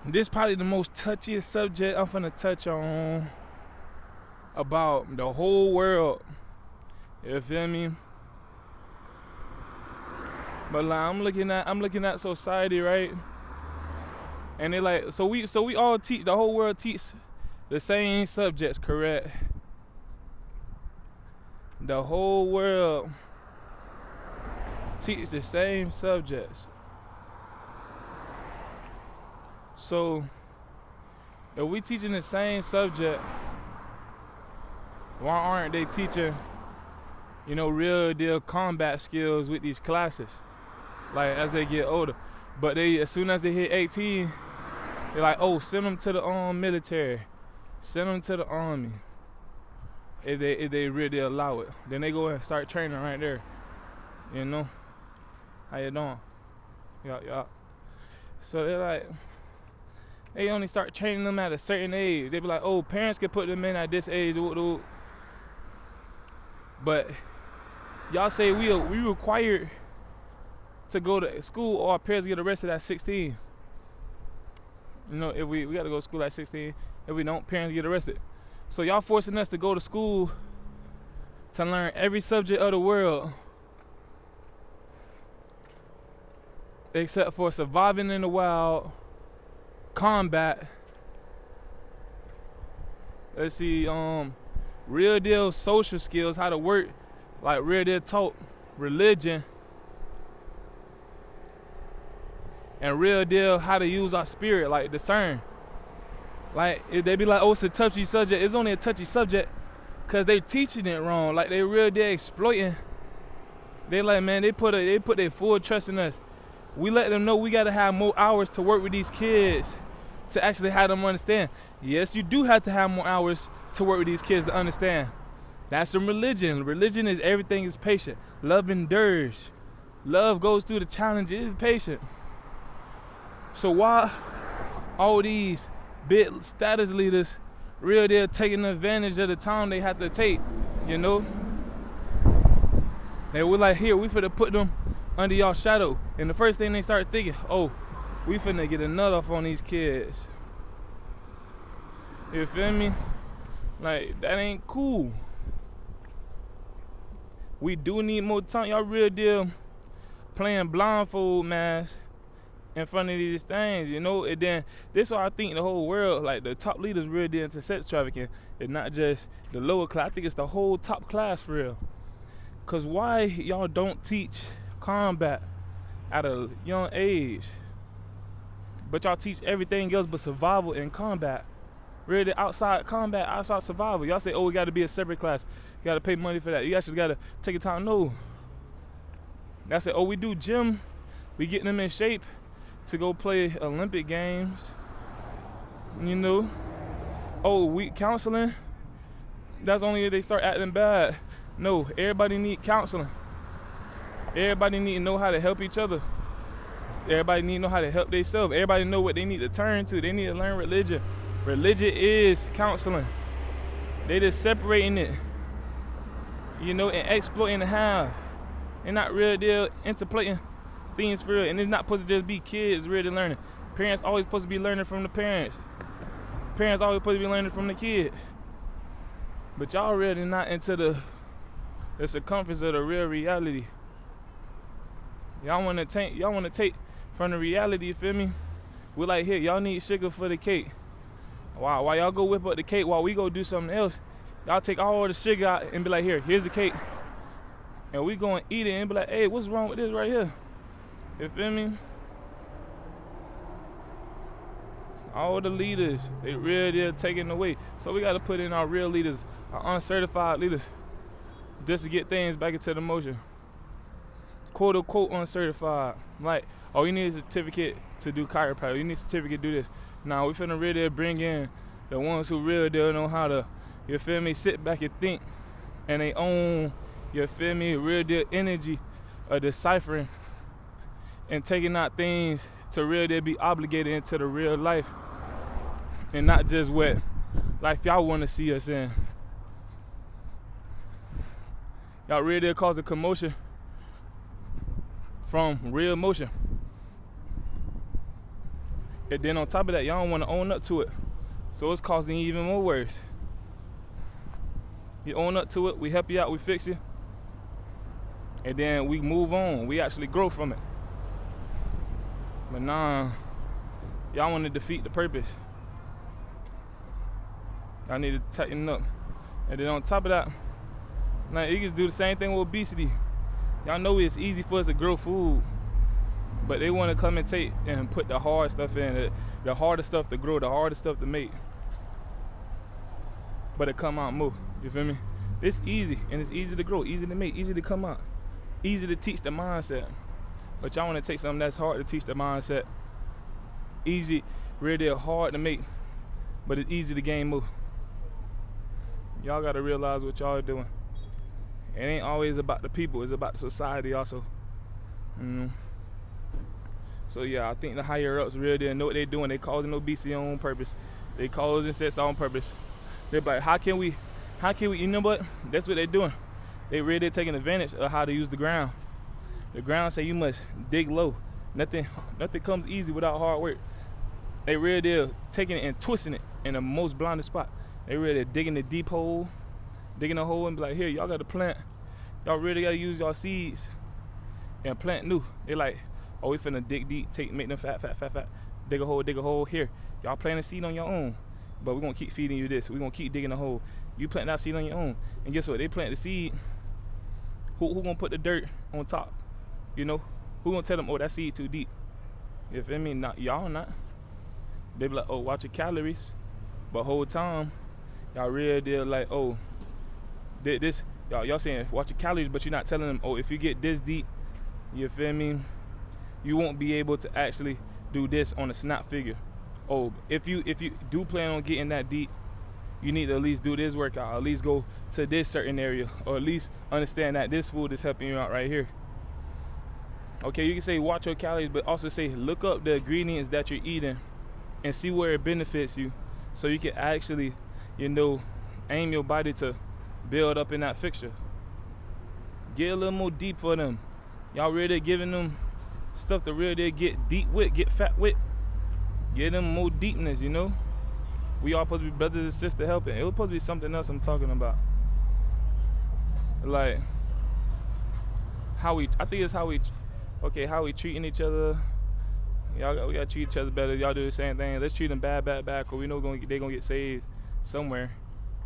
this probably the most touchiest subject I'm finna touch on about the whole world. You feel me? But like I'm looking at society, right? And they like so we all teach, the whole world teach the same subjects, correct? The whole world teach the same subjects. So if we teaching the same subject, why aren't they teaching, real deal combat skills with these classes? Like as they get older. But they, as soon as they hit 18, they're like, oh, send them to the military. Send them to the army. If they really allow it. Then they go and start training right there. You know? How you doing? Yeah. So they're like, they only start training them at a certain age. They be like, oh, parents can put them in at this age. But y'all say we required to go to school, or our parents get arrested at 16. If we got to go to school at 16. If we don't, parents get arrested. So y'all forcing us to go to school to learn every subject of the world except for surviving in the wild, combat. Let's see, real deal social skills, how to work, like real deal talk, religion, and real deal how to use our spirit, like discern. Like if they be like, oh, it's a touchy subject. It's only a touchy subject because they teaching it wrong. Like they real deal exploiting. They like, man, they put their full trust in us. We let them know we gotta have more hours to work with these kids to actually have them understand. Yes, you do have to have more hours to work with these kids to understand. That's some religion. Religion is everything is patient. Love endures. Love goes through the challenges. It's patient. So why all these big status leaders real deal taking advantage of the time they have to take, They were like, here, we finna put them under y'all shadow. And the first thing they start thinking, oh, we finna get a nut off on these kids. You feel me? Like, that ain't cool. We do need more time. Y'all real deal playing blindfold mask in front of these things, And then this why I think the whole world, like the top leaders real deal into sex trafficking. It's not just the lower class. I think it's the whole top class for real. Cause why y'all don't teach combat at a young age? But y'all teach everything else but survival and combat. Really outside combat, outside survival. Y'all say, oh, we gotta be a separate class. You gotta pay money for that. You actually gotta take your time. No. Y'all say, oh, we do gym. We getting them in shape to go play Olympic games. Oh, we counseling. That's only if they start acting bad. No, everybody need counseling. Everybody need to know how to help each other. Everybody need to know how to help themselves. Everybody know what they need to turn to. They need to learn religion. Religion is counseling. They just separating it, and exploiting the half. They're not real deal interplating things for real. And it's not supposed to just be kids really learning. Parents always supposed to be learning from the parents. Parents always supposed to be learning from the kids. But y'all really not into the circumference of the real reality. Y'all wanna take from the reality, you feel me? We're like, here, y'all need sugar for the cake. While y'all go whip up the cake while we go do something else, y'all take all the sugar out and be like, here's the cake. And we go and eat it and be like, hey, what's wrong with this right here? You feel me? All the leaders, they really taking away. So we gotta put in our real leaders, our uncertified leaders, just to get things back into the motion. Quote unquote uncertified. Like, oh, you need a certificate to do chiropractic. You need a certificate to do this. Now we finna really bring in the ones who really don't know how to, you feel me, sit back and think, and they own, you feel me, real deal energy of deciphering and taking out things to really be obligated into the real life and not just what life y'all want to see us in. Y'all really cause a commotion from real emotion. And then on top of that, y'all don't want to own up to it. So it's causing you even more worse. You own up to it, we help you out, we fix you. And then we move on. We actually grow from it. But nah, y'all want to defeat the purpose. I need to tighten up. And then on top of that, now you can do the same thing with obesity. Y'all know it's easy for us to grow food, but they want to come and take and put the hard stuff in, the hardest stuff to grow, the hardest stuff to make. But it come out more. You feel me? It's easy, and it's easy to grow, easy to make, easy to come out, easy to teach the mindset. But y'all want to take something that's hard to teach the mindset. Easy, really hard to make, but it's easy to gain more. Y'all gotta realize what y'all are doing. It ain't always about the people, it's about the society also. So yeah, I think the higher ups really know what they're doing. They causing obesity on purpose. They causing sex on purpose. They're like, how can we, you know what? That's what they're doing. They really taking advantage of how to use the ground. The ground say you must dig low. Nothing comes easy without hard work. They really taking it and twisting it in the most blinded spot. They really digging the deep hole, digging a hole and be like, here, y'all got to plant. Y'all really got to use y'all seeds and plant new. They like, oh, we finna dig deep, make them fat. Dig a hole here. Y'all plant a seed on your own, but we're going to keep feeding you this. We're going to keep digging a hole. You plant that seed on your own. And guess what? They plant the seed. Who going to put the dirt on top? You know? Who going to tell them, oh, that seed too deep? You feel me? Not, y'all not. They be like, oh, watch your calories. But whole time, y'all real deal like, oh, this, y'all saying watch your calories, but you're not telling them, oh, if you get this deep, you feel me, you won't be able to actually do this on a snap figure. Oh, if you do plan on getting that deep, you need to at least do this workout, at least go to this certain area, or at least understand that this food is helping you out right here. Okay, you can say watch your calories, but also say look up the ingredients that you're eating and see where it benefits you, so you can actually, you know, aim your body to build up in that fixture. Get a little more deep for them. Y'all really giving them stuff to really get deep with, get fat with. Get them more deepness, you know. We all supposed to be brothers and sisters helping. It was supposed to be something else I'm talking about. Like I think it's how we treating each other. We gotta treat each other better. Y'all do the same thing. Let's treat them bad, cause we know they gonna get saved somewhere.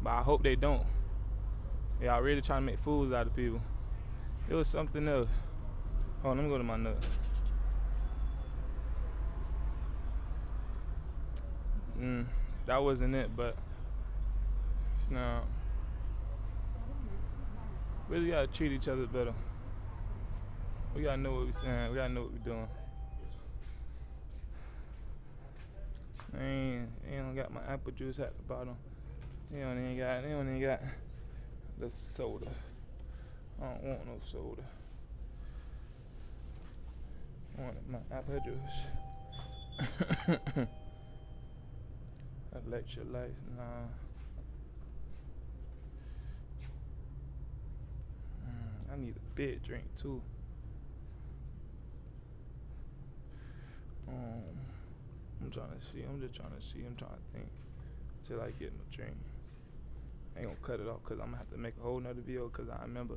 But I hope they don't. Y'all really trying to make fools out of people. It was something else. Hold on, let me go to my notes. That wasn't it, but it's not. We just gotta treat each other better. We gotta know what we're saying. We gotta know what we're doing. I ain't got my apple juice at the bottom. They don't even got the soda. I don't want no soda. I want my apple juice. Electrolytes, nah. I need a big drink too. I'm just trying to think till I get my drink. I ain't gonna cut it off because I'm gonna have to make a whole nother video because I remember.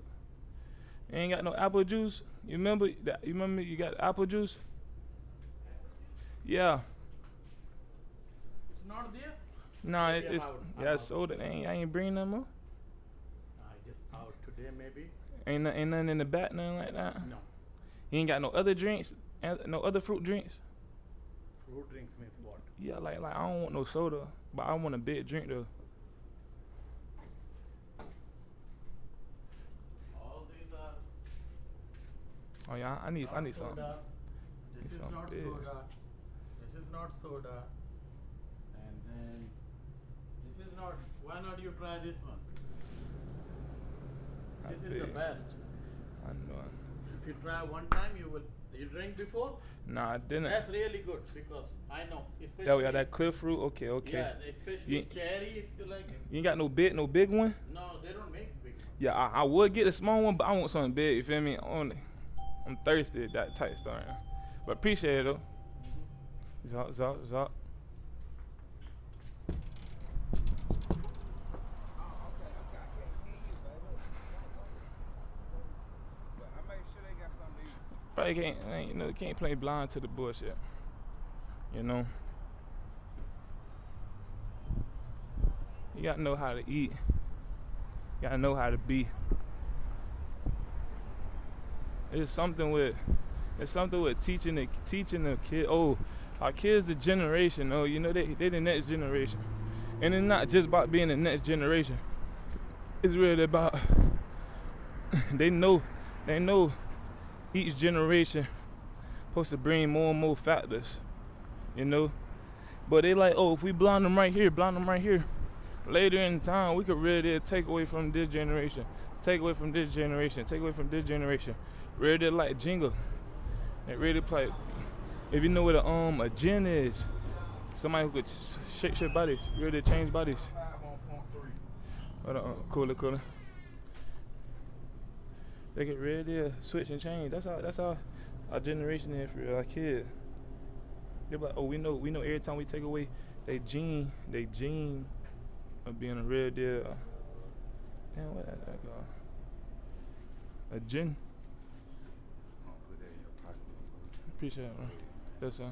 You ain't got no apple juice? You remember you got apple juice? Yeah. It's not there? Nah, it's soda. I ain't bringing no more. I just out today maybe. Ain't nothing in the back, nothing like that? No. You ain't got no other drinks? No other fruit drinks? Fruit drinks means what? Yeah, like I don't want no soda, but I want a big drink though. All these are. Oh yeah, I need something. Soda. This is something not big. soda. This is not soda. And then this is not. Why not you try this one? This is the best. I know. If you try one time, you drink before? Nah, I didn't. That's really good because I know. Especially Yeah, that clear fruit. Okay. Yeah, especially cherry if you like it. You ain't got no big one? No, they don't make big ones. Yeah, I would get a small one, but I want something big. You feel me? I'm thirsty. That type stuff. Right now. But appreciate it though. Zop, zop, zop. Probably can't play blind to the bullshit. You know? You gotta know how to eat. You gotta know how to be. It's something with teaching the kid. Oh, our kids the generation. Oh, you know they the next generation. And it's not just about being the next generation. It's really about they know each generation supposed to bring more and more factors, you know. But they like, oh, if we blind them right here, later in time we could really take away from this generation, take away from this generation. Really like Jenga. It really play. If you know what a gen is, somebody who could shape bodies, really change bodies. Hold on, cooler. They could really switch and change. That's how our generation is for our kids. They're like, oh, we know every time we take away they gene of being a real deal. Damn, what that called? A gen. I'll put that in your pocket. Appreciate it, man. Yes, sir.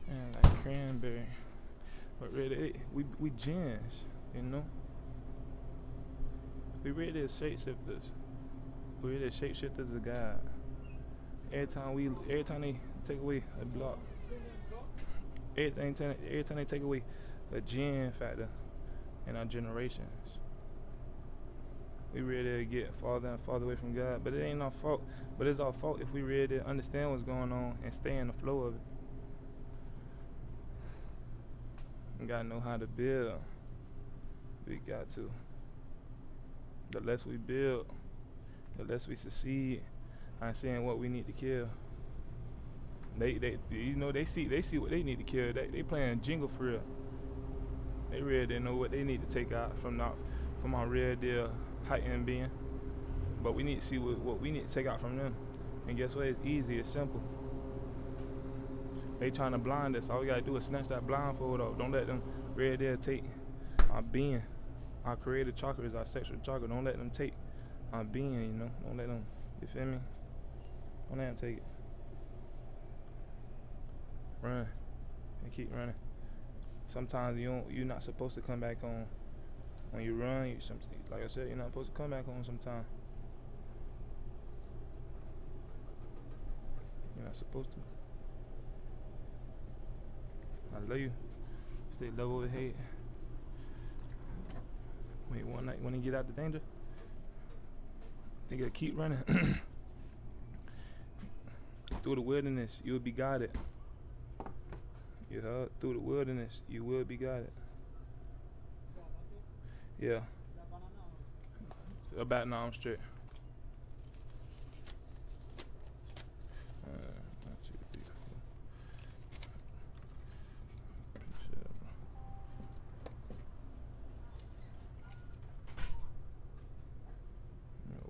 And like cranberry, but really, we gens, you know. We really is shapeshifters. We really shapeshifters of God. Every time they take away a block, every time they take away a gen factor in our generations, we really get farther and farther away from God. But it ain't our fault. But it's our fault if we really understand what's going on and stay in the flow of it. We gotta know how to build. We got to. The less we build, the less we succeed. I'm saying what we need to kill. They see what they need to kill. They playing jingle for real. They really know what they need to take out from our real deal heightened being. But we need to see what we need to take out from them. And guess what? It's easy. It's simple. They trying to blind us. All we gotta do is snatch that blindfold off. Don't let them real deal take our being, our creative chakras, our sexual chakra. Don't let them take our being. You know. Don't let them. You feel me? Don't let them take it. Run and keep running. Sometimes you're not supposed to come back home. When you run, like I said, you're not supposed to come back home sometimes. You're not supposed to. I love you. Stay level with hate. Wait, one night when you get out the danger, they gotta keep running. Through the wilderness, you will be guided. You heard? Through the wilderness, you will be guided. Yeah. About now, I'm straight.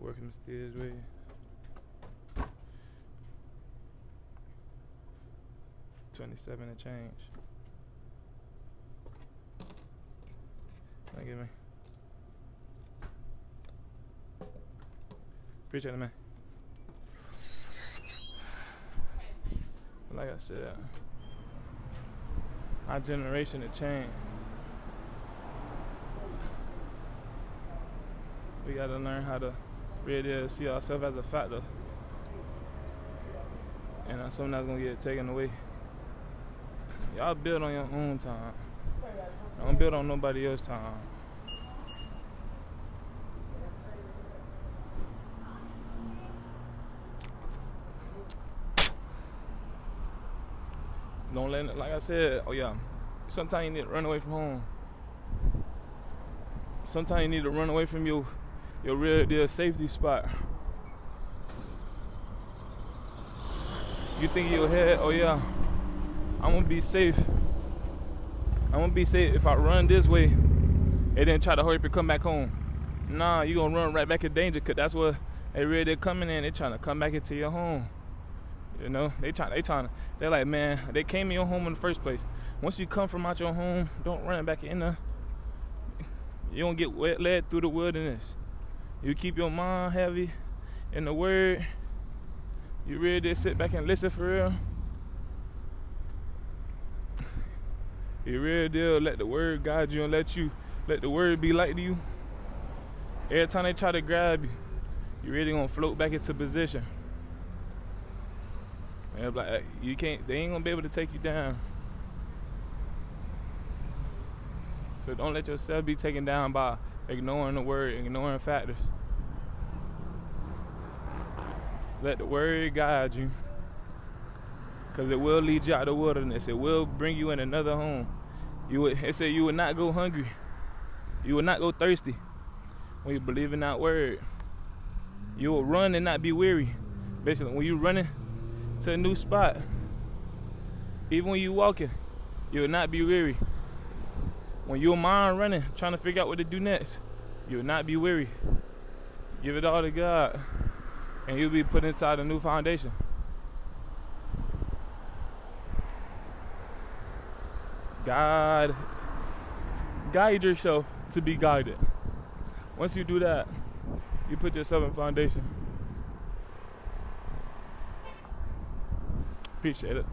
Working mysterious way. $27 and change. Thank you, man. Appreciate it, man. Like I said, our generation has changed. We gotta learn how to really see ourselves as a factor. And that's something that's gonna get taken away. Y'all build on your own time. Don't build on nobody else's time. Don't let it, like I said, oh yeah, sometimes you need to run away from home. Sometimes you need to run away from your real deal safety spot. You think in your head, oh yeah, I'm gonna be safe. I'm gonna be safe if I run this way and then try to hurry up and come back home. Nah, you gonna run right back in danger, cause that's what they're coming in. They trying to come back into your home. You know, they're like, man, they came in your home in the first place. Once you come from out your home, don't run back in there. You don't get led through the wilderness. You keep your mind heavy in the word. You really did sit back and listen for real. You really did let the word guide you and let the word be light to you. Every time they try to grab you, you really gonna float back into position. And like, they ain't gonna be able to take you down. So don't let yourself be taken down by ignoring the word, ignoring factors. Let the word guide you, because it will lead you out of the wilderness. It will bring you in another home. It said you would not go hungry. You will not go thirsty when you believe in that word. You will run and not be weary. Basically, when you're running to a new spot, even when you're walking, you will not be weary. When your mind running, trying to figure out what to do next, you will not be weary. Give it all to God, and you'll be put inside a new foundation. God, guide yourself to be guided. Once you do that, you put yourself in foundation. Appreciate it.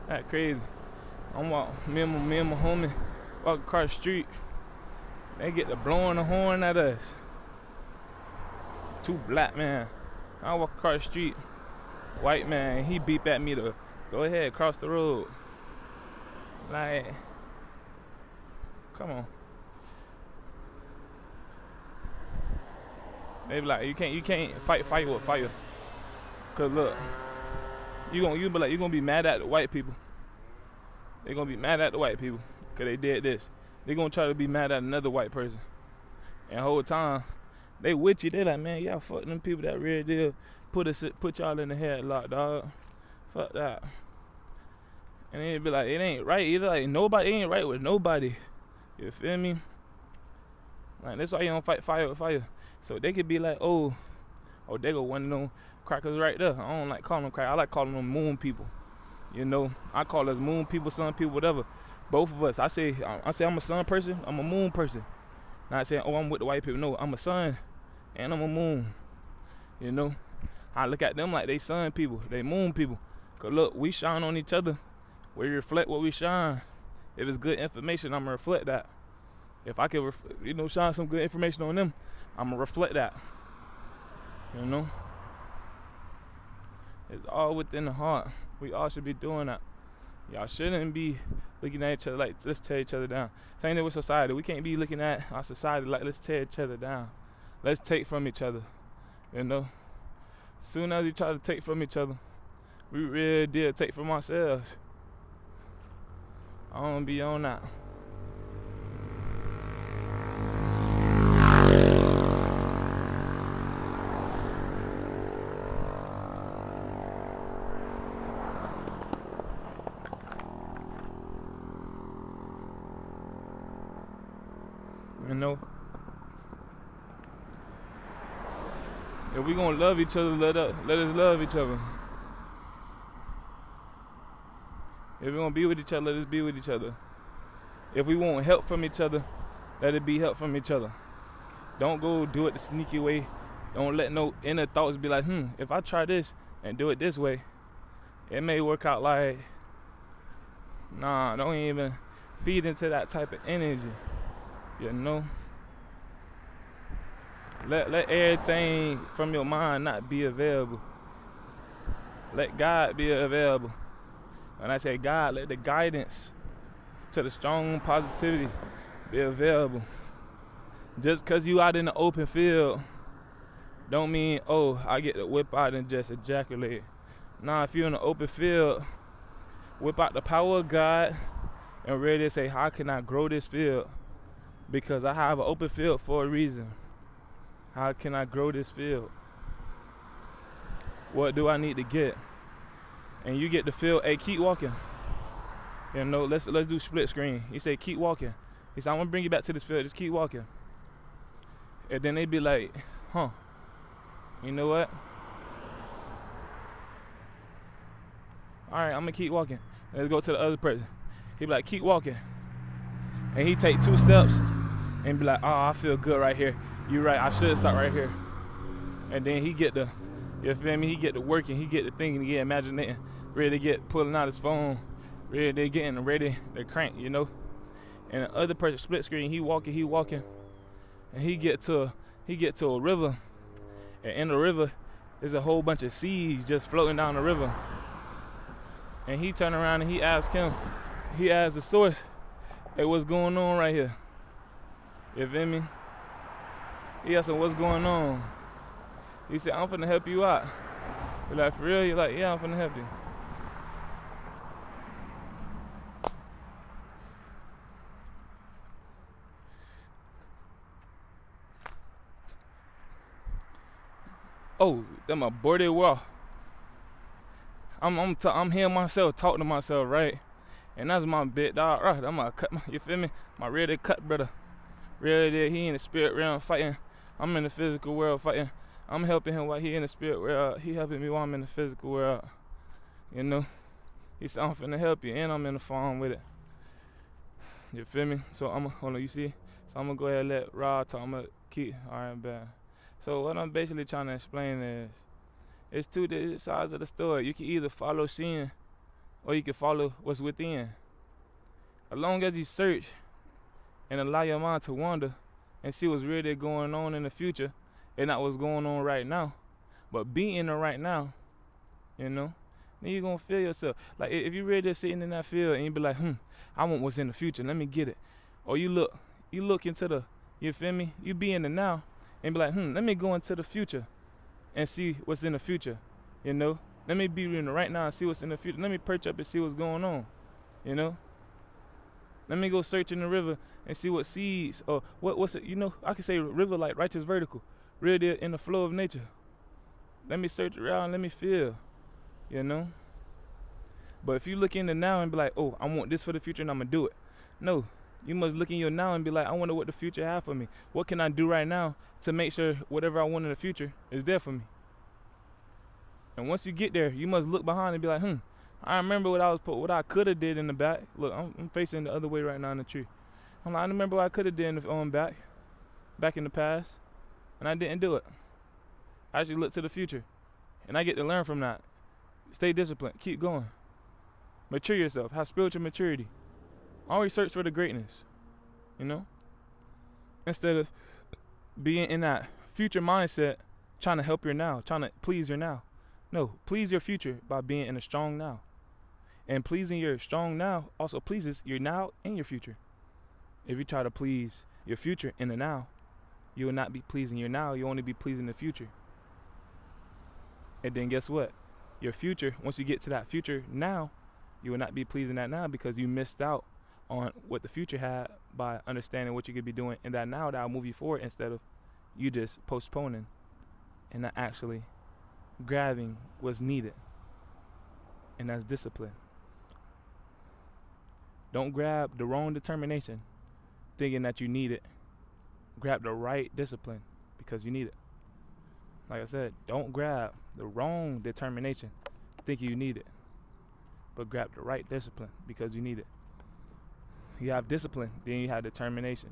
That crazy. I'm walking, me and my homie walk across the street. They get to blowing the horn at us. Two black men. I walk across the street. White man, he beep at me to go ahead, cross the road. Like, come on. They be like, you can't fight fire with fire. Cause look, you gonna be mad at the white people. They gonna be mad at the white people cause they did this. They gonna try to be mad at another white person. And the whole time, they with you. They like, man, y'all fuck them people that really did put y'all in the headlock, dog. Fuck that. And they be like, it ain't right either. Like, nobody ain't right with nobody. You feel me? Like, that's why you don't fight fire with fire. So they could be like, oh, they go one of them crackers right there. I don't like calling them crackers. I like calling them moon people. You know, I call us moon people, sun people, whatever. Both of us. I say I'm a sun person. I'm a moon person. Not saying, oh, I'm with the white people. No, I'm a sun and I'm a moon. You know, I look at them like they sun people, they moon people. Cause look, we shine on each other. We reflect what we shine. If it's good information, I'm gonna reflect that. If I can, shine some good information on them, I'm gonna reflect that. You know, it's all within the heart. We all should be doing that. Y'all shouldn't be looking at each other like, let's tear each other down. Same thing with society. We can't be looking at our society like, let's tear each other down. Let's take from each other. You know, soon as we try to take from each other, we really did take from ourselves. I don't be on that. You know, if we gonna love each other, let us love each other. If we're gonna be with each other, let us be with each other. If we want help from each other, let it be help from each other. Don't go do it the sneaky way. Don't let no inner thoughts be like, if I try this and do it this way, it may work out like, nah, don't even feed into that type of energy. You know? Let everything from your mind not be available. Let God be available. When I say God, let the guidance to the strong positivity be available. Just because you out in the open field don't mean, I get to whip out and just ejaculate. Nah, if you're in the open field, whip out the power of God and ready to say, how can I grow this field? Because I have an open field for a reason. How can I grow this field? What do I need to get? And you get the field, hey, keep walking. You know, let's do split screen. He said, keep walking. He said, I'm gonna bring you back to this field, just keep walking. And then they be like, huh, you know what? All right, I'm gonna keep walking. Let's go to the other person. He be like, keep walking. And he take 2 steps and be like, oh, I feel good right here. You right, I should stop right here. And then he get the, you feel me? He get to working, he get to thinking, he get imaginating, ready to get pulling out his phone, ready to getting ready to crank, you know? And the other person split screen, he walking, and he get to a river, and in the river there's a whole bunch of seeds just floating down the river. And he turn around and he asked the source, hey, what's going on right here? You feel me? He asked him, what's going on? He said, I'm finna help you out. You're like, for real? You're like, yeah, I'm finna help you. Oh, that my boarded wall. I'm hearing myself talking to myself, right? And that's my big dog, right? I'm gonna cut you feel me? My real dead cut brother. Real dead, he in the spirit realm fighting. I'm in the physical world fighting. I'm helping him while he in the spirit world. He helping me while I'm in the physical world. You know? He said, I'm finna help you, and I'm in the farm with it. You feel me? So hold on, you see? So I'm gonna go ahead and let Rod talk. I'm gonna keep, alright, bad. So what I'm basically trying to explain is, it's 2 sides of the story. You can either follow sin, or you can follow what's within. As long as you search and allow your mind to wander and see what's really going on in the future and not what's going on right now, but be in the right now, you know, then you're going to feel yourself. Like if you're really just sitting in that field and you be like, I want what's in the future, let me get it. Or you look into the, you feel me? You be in the now and be like, let me go into the future and see what's in the future, you know? Let me be in the right now and see what's in the future. Let me perch up and see what's going on, you know? Let me go search in the river and see what seeds or what's it, you know? I can say river like righteous vertical, really in the flow of nature. Let me search around, let me feel, you know? But if you look in the now and be like, oh, I want this for the future and I'm gonna do it. No, you must look in your now and be like, I wonder what the future have for me. What can I do right now to make sure whatever I want in the future is there for me? And once you get there, you must look behind and be like, I remember what I could have did in the back. Look, I'm facing the other way right now in the tree. I'm like, I remember what I could have did in the back in the past, and I didn't do it. I actually look to the future, and I get to learn from that. Stay disciplined, keep going, mature yourself, have spiritual maturity. Always search for the greatness, you know, instead of being in that future mindset, trying to help your now, trying to please your now. No, please your future by being in a strong now. And pleasing your strong now also pleases your now and your future. If you try to please your future in the now, you will not be pleasing your now, you'll only be pleasing the future. And then guess what? Your future, once you get to that future now, you will not be pleasing that now because you missed out on what the future had by understanding what you could be doing in that now that will move you forward instead of you just postponing and not actually grabbing what's needed. And that's discipline. Don't grab the wrong determination thinking that you need it. Grab the right discipline because you need it. Like I said, don't grab the wrong determination thinking you need it, but grab the right discipline because you need it. You have discipline, then you have determination.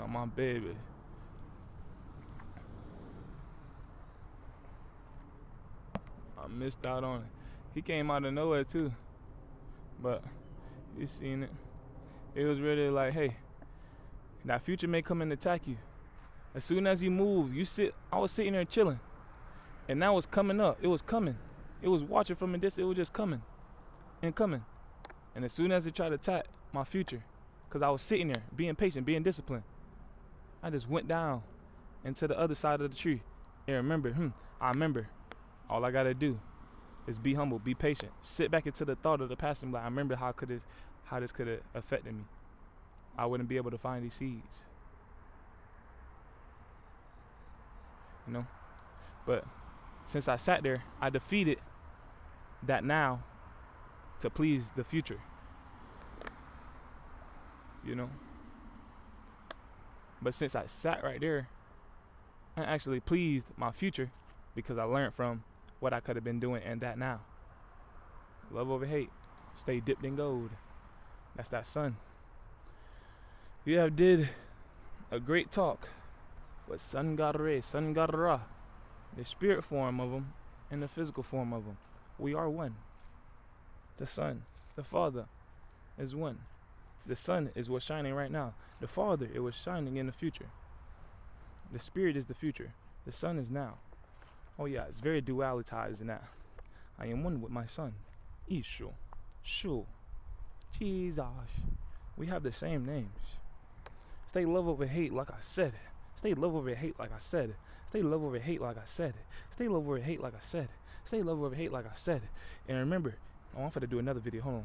Oh, my baby. I missed out on it. He came out of nowhere too, but you seen it. It was really like, hey, that future may come and attack you. As soon as you move, I was sitting there chilling, and that was coming up. It was coming. It was watching from a distance. It was just coming and coming. And as soon as it tried to attack my future, because I was sitting there being patient, being disciplined, I just went down into the other side of the tree and remembered, I remember. All I gotta do is be humble, be patient, sit back into the thought of the past and be like, I remember how this could have affected me. I wouldn't be able to find these seeds. you know. But since I sat there, I defeated that now to please the future, you know. But since I sat right there, I actually pleased my future because I learned from what I could have been doing and that now. Love over hate, stay dipped in gold. That's that sun. You have did a great talk with Sun God Re, Sun God Ra, the spirit form of him and the physical form of him. We are one. The Son, the Father, is one. The Sun is what's shining right now. The Father, it was shining in the future. The Spirit is the future. The Sun is now. Oh yeah, it's very dualitized in that. I am one with my Son, Ishu, Shu, Jesus. We have the same names. Stay love over hate, like I said. Stay love over hate, like I said. Stay love over hate, like I said. Stay love over hate, like I said. Stay love over hate, like I said. And remember, I'm finna do another video. Hold on.